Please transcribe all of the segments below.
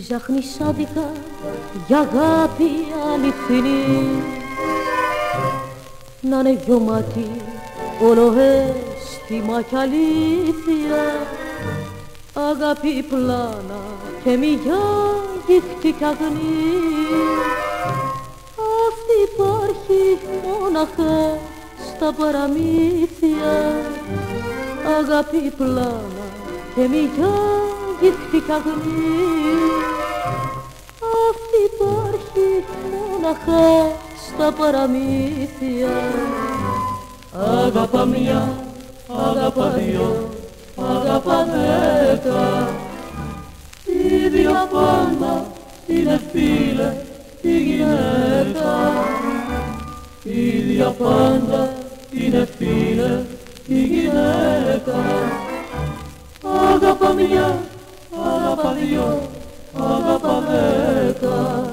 ψάχνεις άδικα για αγάπη αληθινή, να είναι γεωμάτι όλο αίσθημα κι αλήθεια, αγάπη πλάνα και μια γύφτη κι αγνή. Αυτή υπάρχει μόναχα στα παραμύθια, αγάπη πλάνα και μια γύφτη κι αγνή. Αυτή υπάρχει μόναχα στα παραμύθια. Αγάπα μια, αγάπα δυο, αγάπα δέκα, ίδια πάντα είναι φίλε η γυναίκα. Ίδια πάντα είναι φίλε η γυναίκα. Αγάπα μια, αγάπα δυο, αγάπα δέκα.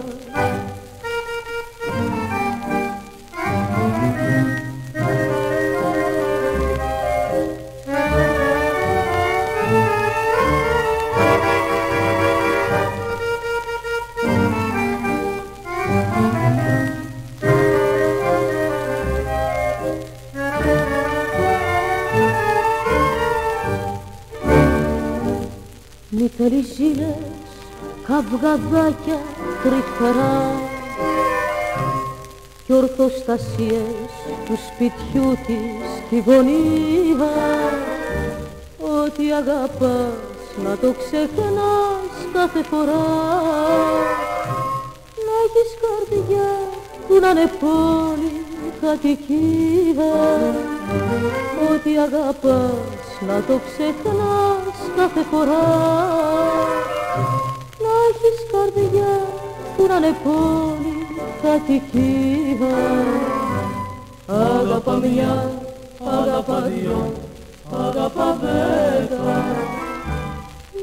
Μη θέλεις ζήλες, καυγαδάκια τρυφερά κι ορθοστασίες του σπιτιού της τη γωνία. Ότι αγαπάς να το ξεχνάς κάθε φορά, να έχεις καρδιά που να είναι πόλη κατοικία. Ότι αγαπάς να το ξεχνάς κάθε φορά, να έχεις καρδιά που να είναι πόλη κατοικία. Αγάπα μια, αγάπα δυο, αγάπα δέκα,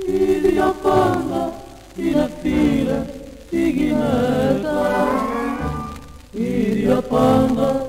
ίδια πάντα είναι φίλε η γυναίκα. Ίδια πάντα